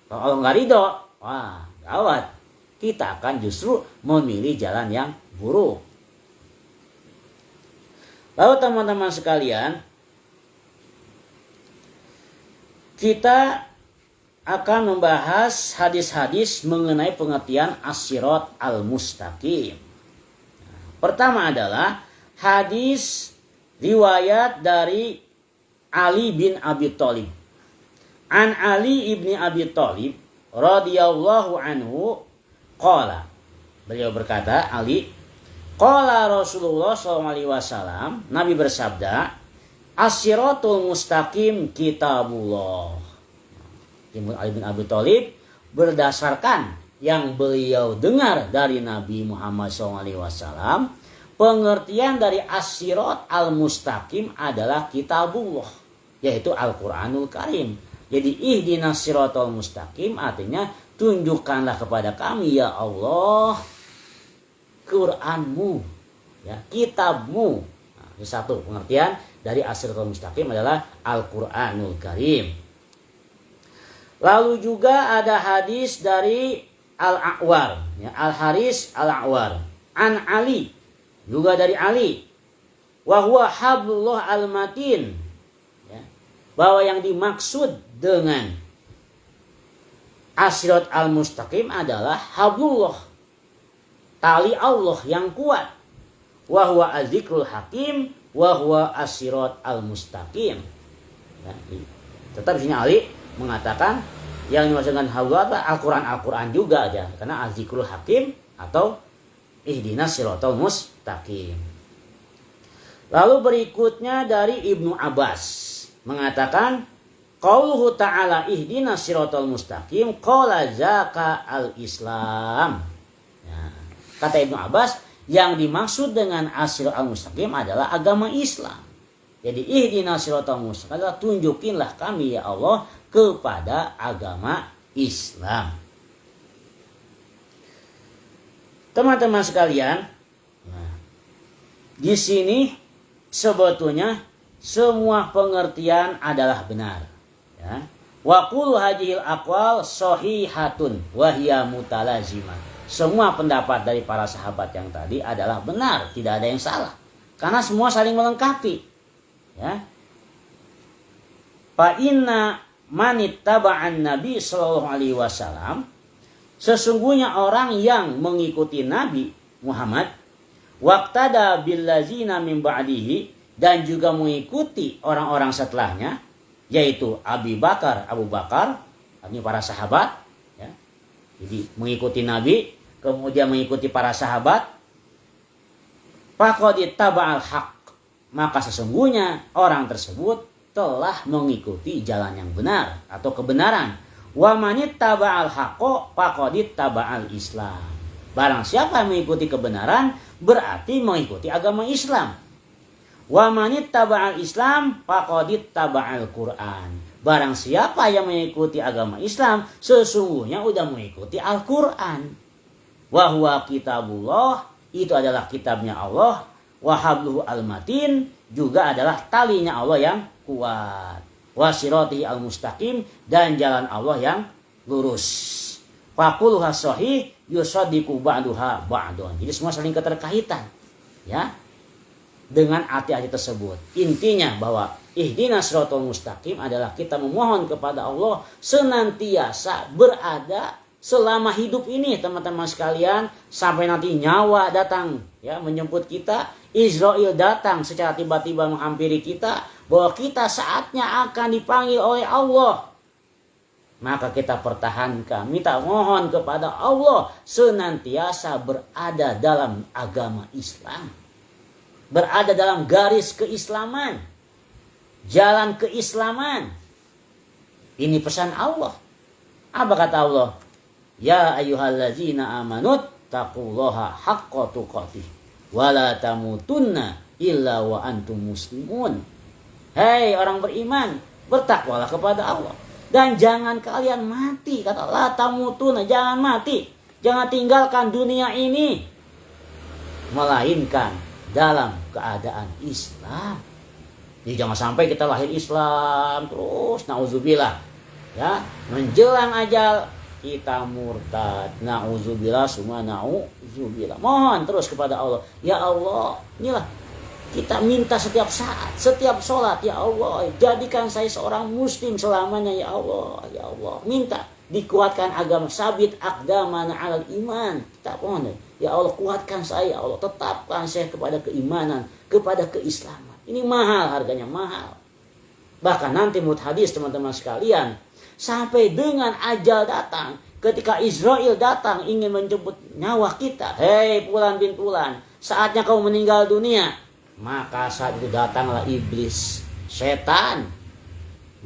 Kalau Allah nggak ridho, wah gawat, kita akan justru memilih jalan yang buruk. Lalu teman-teman sekalian, kita akan membahas hadis-hadis mengenai pengertian as-sirat al-mustaqim. Pertama adalah hadis riwayat dari Ali bin Abi Thalib. An Ali ibni Abi Thalib radhiyallahu anhu qala. Beliau berkata, Ali, qala Rasulullah SAW, Nabi bersabda, as-siratul mustaqim kitabullah. Ali bin Abi Thalib berdasarkan yang beliau dengar dari Nabi Muhammad SAW, pengertian dari as-sirat al-mustaqim adalah kitabullah, yaitu Al-Quranul Karim. Jadi ihdinas siratal mustaqim artinya tunjukkanlah kepada kami ya Allah Quranmu, ya, kitabmu. Nah, ini satu pengertian dari as-siratal mustaqim adalah Al-Quranul Karim. Lalu juga ada hadis dari Al-A'war, ya, Al-Haris Al-A'war, an Ali, juga dari Ali, wa huwa hablullah al-matin, ya, bahwa yang dimaksud dengan as-sirat al-mustaqim adalah hablullah, tali Allah yang kuat, wa huwa az-zikrul hakim, wa huwa as-sirat al-mustaqim. Ya, tetap di sini Ali mengatakan yang dimaksudkan hablullah Al-Quran juga aja, karena az-zikrul hakim atau ihdinas siratal mustaqim. Lalu berikutnya dari Ibnu Abbas mengatakan qauluhu ta'ala ihdinas siratal mustaqim qala zaka al-islam. Ya. Kata Ibnu Abbas, yang dimaksud dengan as-sirat al-mustaqim adalah agama Islam. Jadi ihdinas siratal mustaqim adalah tunjukinlah kami ya Allah kepada agama Islam. Teman-teman sekalian, nah, di sini sebetulnya semua pengertian adalah benar. Ya. Wa qul hadhil aqwal shahihatun wa hiya mutalazimah. Semua pendapat dari para sahabat yang tadi adalah benar, tidak ada yang salah. Karena semua saling melengkapi. Ya. Fa inna manittaba'an nabi sallallahu alaihi wasallam, Sesungguhnya orang yang mengikuti Nabi Muhammad waqtada billazina min ba'dihi, dan juga mengikuti orang-orang setelahnya, yaitu Abu Bakar, ini para sahabat, ya. Jadi mengikuti Nabi, kemudian mengikuti para sahabat, faqad ittaba'al haqq, maka sesungguhnya orang tersebut telah mengikuti jalan yang benar atau kebenaran. Wa man ittaba'al haqqa faqad ittaba'al Islam. Barang siapa yang mengikuti kebenaran berarti mengikuti agama Islam. Wa man ittaba'al Islam faqad ittaba'al Quran. Barang siapa yang mengikuti agama Islam sesungguhnya udah mengikuti Al-Quran. Wa huwa kitabullah, itu adalah kitabnya Allah. Wa habluhu al-matin, juga adalah talinya Allah yang kuat. Wa siratihi al-mustaqim, dan jalan Allah yang lurus. Faquluha sahih yusaddiqu ba'duha ba'dun. Jadi semua saling keterkaitan, ya, dengan arti-arti tersebut. Intinya bahwa ihdinas siratal mustaqim adalah kita memohon kepada Allah senantiasa berada selama hidup ini, teman-teman sekalian, sampai nanti nyawa datang, ya, menjemput kita, Israel datang secara tiba-tiba menghampiri kita, bahwa kita saatnya akan dipanggil oleh Allah. Maka kita pertahankan, minta mohon kepada Allah senantiasa berada dalam agama Islam, berada dalam garis keislaman, jalan keislaman. Ini pesan Allah. Apa kata Allah? Ya ayyuhallazina amanut taqullaha haqqa tuqatih wa la tamutunna illa wa antum muslimun. Hei orang beriman, bertakwalah kepada Allah dan jangan kalian mati. Kata la tamutunna, jangan mati, jangan tinggalkan dunia ini melainkan dalam keadaan Islam. Jadi jangan sampai kita lahir Islam terus nauzubillah, ya, menjelang ajal kita murtad, nauzubillah, semua nauzubillah. Mohon terus kepada Allah, ya Allah, inilah kita minta setiap saat, setiap sholat, ya Allah, jadikan saya seorang muslim selamanya, ya Allah, ya Allah. Minta dikuatkan agama, sabit aqdamana alal iman. Kita mohon, ya Allah, kuatkan saya, ya Allah, tetapkan saya kepada keimanan, kepada keislaman. Ini mahal, harganya mahal. Bahkan nanti menurut hadis, teman-teman sekalian, sampai dengan ajal datang, ketika Israel datang ingin menjemput nyawa kita, hei Fulan bin Fulan, saatnya kau meninggal dunia. Maka saat itu datanglah iblis, setan,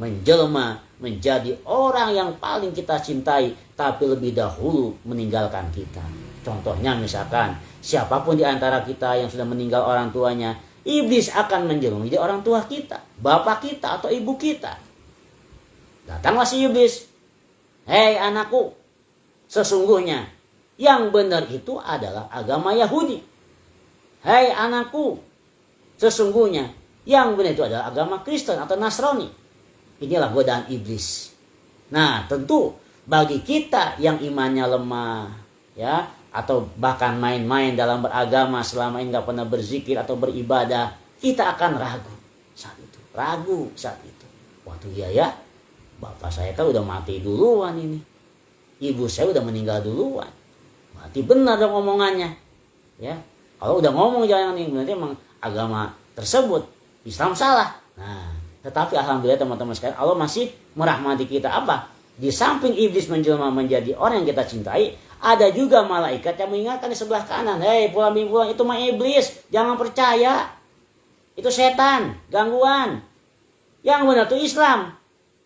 menjelma menjadi orang yang paling kita cintai, tapi lebih dahulu meninggalkan kita. Contohnya misalkan, siapapun di antara kita yang sudah meninggal orang tuanya, iblis akan menjelma menjadi orang tua kita, bapak kita atau ibu kita. Datanglah si iblis, hei anakku, sesungguhnya yang benar itu adalah agama Yahudi. Hei anakku, sesungguhnya yang benar itu adalah agama Kristen atau Nasrani. Inilah godaan iblis. Nah, tentu bagi kita yang imannya lemah, ya, atau bahkan main-main dalam beragama, selama ini nggak pernah berzikir atau beribadah, kita akan ragu saat itu. Ragu saat itu. Waktu ya, bapak saya kan udah mati duluan ini. Ibu saya udah meninggal duluan. Berarti benar dong omongannya. Ya, kalau udah ngomong jangan ini, berarti emang agama tersebut Islam salah. Nah, tetapi alhamdulillah teman-teman sekalian, Allah masih merahmati kita. Apa? Di samping iblis menjelma menjadi orang yang kita cintai, ada juga malaikat yang mengingatkan di sebelah kanan, hei Fulan bin Fulan, itu mah iblis, jangan percaya, itu setan, gangguan. Yang benar itu Islam.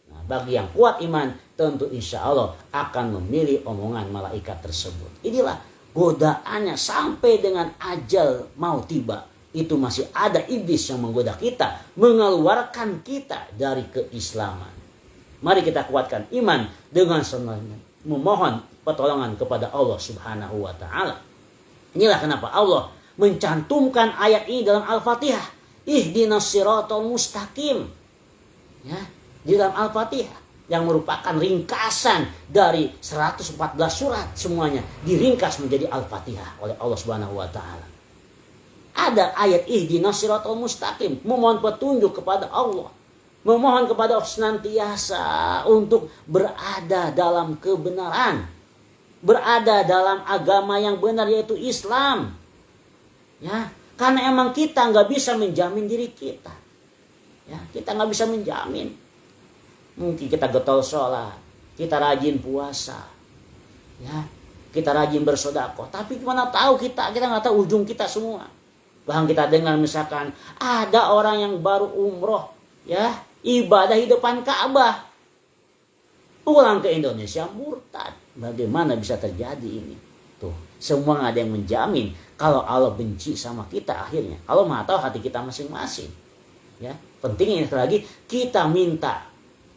Nah, bagi yang kuat iman, tentu insya Allah akan memilih omongan malaikat tersebut. Inilah godaannya sampai dengan ajal mau tiba. Itu masih ada iblis yang menggoda kita, mengeluarkan kita dari keislaman. Mari kita kuatkan iman dengan senang memohon pertolongan kepada Allah Subhanahu wa taala. Inilah kenapa Allah mencantumkan ayat ini dalam Al-Fatihah. Ihdinas siratal mustaqim. Ya, di dalam Al-Fatihah yang merupakan ringkasan dari 114 surat, semuanya diringkas menjadi Al-Fatihah oleh Allah Subhanahu wa taala. Ada ayat ihdinas siratal mustaqim, memohon petunjuk kepada Allah, memohon kepada Allah senantiasa untuk berada dalam kebenaran. berada dalam agama yang benar, yaitu Islam. Ya, karena emang kita nggak bisa menjamin diri kita. Ya, kita nggak bisa menjamin. Mungkin kita getol sholat, kita rajin puasa, ya, kita rajin bersedekah. Tapi gimana tahu kita nggak tahu ujung kita semua. Bahkan kita dengar misalkan ada orang yang baru umroh, ya, ibadah di depan Ka'bah, pulang ke Indonesia murtad. Bagaimana bisa terjadi ini? Tuh, semua nggak ada yang menjamin kalau Allah benci sama kita akhirnya. Allah Maha tahu hati kita masing-masing. Ya, pentingnya lagi kita minta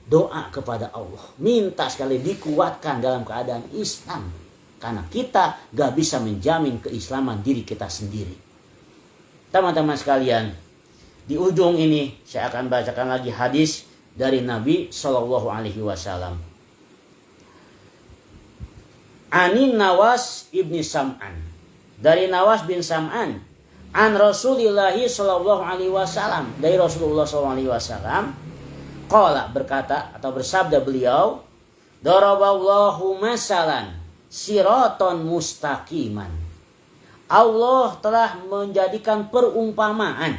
doa kepada Allah, minta sekali dikuatkan dalam keadaan Islam, karena kita gak bisa menjamin keislaman diri kita sendiri. Teman-teman sekalian, di ujung ini saya akan bacakan lagi hadis dari Nabi Shallallahu Alaihi Wasallam. Anin Nawas ibni Sam'an, dari Nawas bin Sam'an, an Rasulillahi Shallallahu Alaihi Wasallam, dari Rasulullah Shallallahu Alaihi Wasallam, qala, berkata atau bersabda beliau, daraballahu masalan siraton mustaqiman. Allah telah menjadikan perumpamaan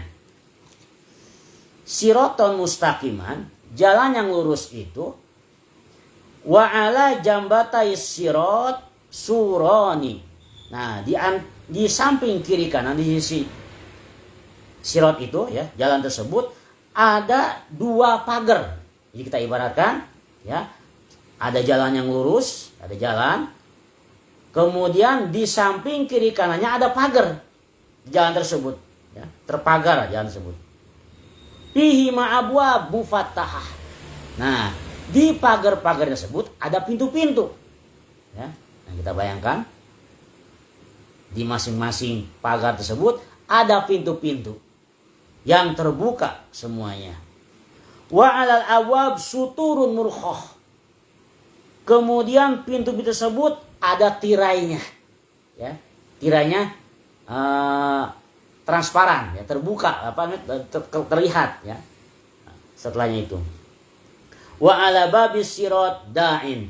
siraton mustaqiman, jalan yang lurus itu, wa ala jambatai sirat suroni. Nah, di samping kiri kanan, di sisi sirat itu, ya, jalan tersebut ada dua pagar. Jadi kita ibaratkan, ya, ada jalan yang lurus, ada jalan. Kemudian di samping kiri kanannya ada pagar jalan tersebut, ya, terpagar jalan tersebut. Fihi ma'abwab mufattahah. Nah, di pagar-pagar tersebut ada pintu-pintu. Ya, nah kita bayangkan di masing-masing pagar tersebut ada pintu-pintu yang terbuka semuanya. Wa 'alal abwab suturun murkhah. Kemudian pintu-pintu tersebut ada tirainya, ya, tirainya transparan, ya, terbuka, terlihat, ya. Setelahnya itu, wa 'ala babis sirat da'in.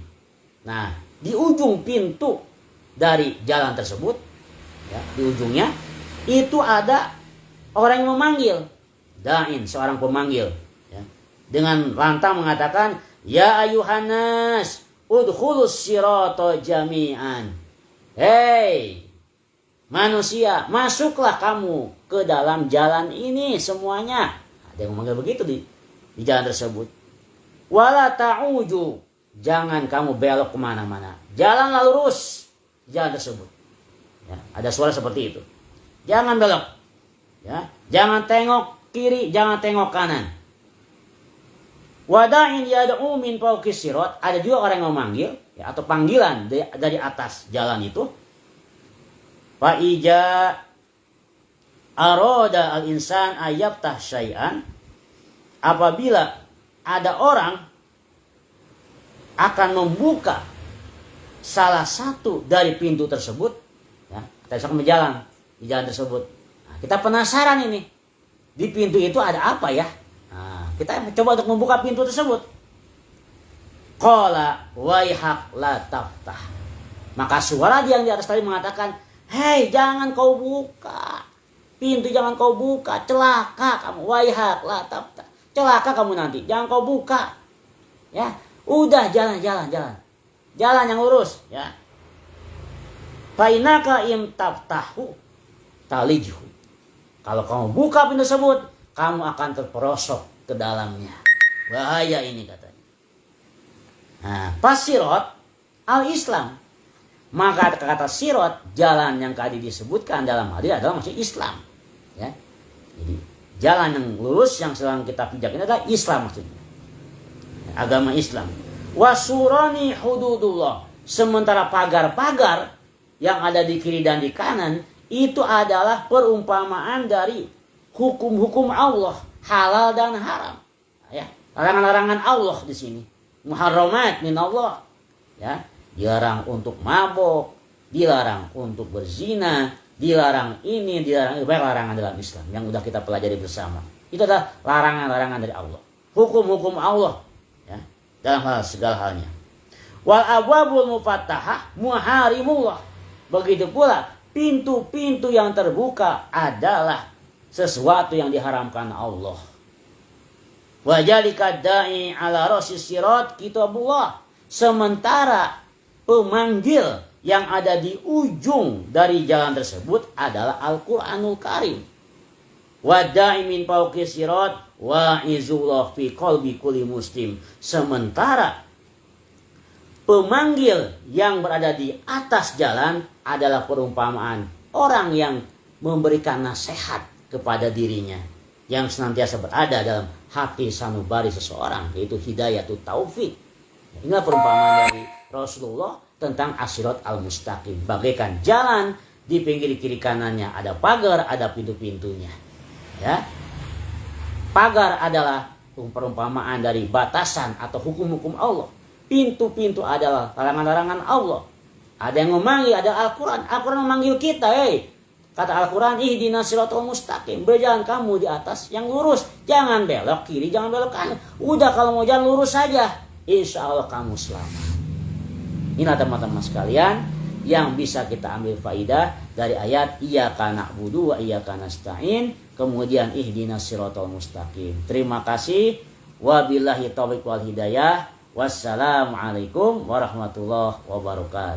Nah, di ujung pintu dari jalan tersebut, ya, di ujungnya itu ada orang yang memanggil, da'in, seorang pemanggil, ya, dengan lantang mengatakan, ya ayuhanas udkhulus sirata jami'an. Hei manusia, masuklah kamu ke dalam jalan ini semuanya. Ada yang memanggil begitu di jalan tersebut. Wala ta'uju, jangan kamu belok kemana-mana, jalanlah lurus jalan tersebut. Ya, ada suara seperti itu. Jangan belok, ya, jangan tengok kiri, jangan tengok kanan. Wada'in yad'u min fawqis sirat, ada juga orang yang memanggil, ya, atau panggilan dari atas jalan itu. Fa ija arada al-insan ayaftah syai'an, apabila ada orang akan membuka salah satu dari pintu tersebut, ya, kita bisa berjalan di jalan tersebut. Nah, kita penasaran ini, di pintu itu ada apa ya? Nah, kita coba untuk membuka pintu tersebut. Qala waihak la taftah. Maka suara yang di atas tadi mengatakan, hei, jangan kau buka pintu, jangan kau buka, celaka kamu, waihak la taftah, celaka kamu nanti, jangan kau buka, ya, udah jalan yang lurus, ya. Fainaka im taftahu talijhu, kalau kamu buka pintu tersebut, kamu akan terperosok ke dalamnya. Bahaya ini katanya. Nah, pasirot al-Islam. Maka kata sirot, jalan yang tadi disebutkan dalam hadis adalah maksud Islam. Ya. Jadi jalan yang lurus yang sedang kita pijak ini adalah Islam maksudnya. Agama Islam. Wasurani hududullah. Sementara pagar-pagar yang ada di kiri dan di kanan itu adalah perumpamaan dari hukum-hukum Allah, halal dan haram. Ya, larangan-larangan Allah di sini. Muharramat min Allah. Ya, dilarang untuk mabok, dilarang untuk berzina, dilarang ini, dilarang itu, banyak larangan dalam Islam yang sudah kita pelajari bersama. Itu adalah larangan-larangan dari Allah. Hukum-hukum Allah, ya, dalam segala halnya. Wal abwabul mufattahah muharimullah. Begitu pula pintu-pintu yang terbuka adalah sesuatu yang diharamkan Allah. Wa jalika da'i ala rasis sirat kitabullah. Sementara pemanggil yang ada di ujung dari jalan tersebut adalah Al-Qur'anul Karim. Wa da'i min fawqi sirat wa izullah fi qalbi kulli muslim. Sementara pemanggil yang berada di atas jalan adalah perumpamaan orang yang memberikan nasihat kepada dirinya yang senantiasa berada dalam hati sanubari seseorang, yaitu hidayatut taufik. Inilah perumpamaan dari Rasulullah tentang as-sirat al-mustaqim, bagaikan jalan di pinggir kiri kanannya ada pagar, ada pintu-pintunya. Ya. Pagar adalah perumpamaan dari batasan atau hukum-hukum Allah. Pintu-pintu adalah larangan-larangan Allah. Ada yang memanggil, ada Al-Quran. Al-Quran memanggil kita, kata Al-Quran, ihdinas siratal mustaqim. Berjalan kamu di atas yang lurus. Jangan belok kiri, jangan belok kanan. Udah kalau mau jalan lurus saja. Insya Allah kamu selamat. Inilah teman-teman sekalian yang bisa kita ambil faidah dari ayat iyyaka na'budu wa iyyaka nasta'in. Kemudian ihdinas siratal mustaqim. Terima kasih. Wabillahi taufiq wal hidayah. Wassalamualaikum warahmatullahi wabarakatuh.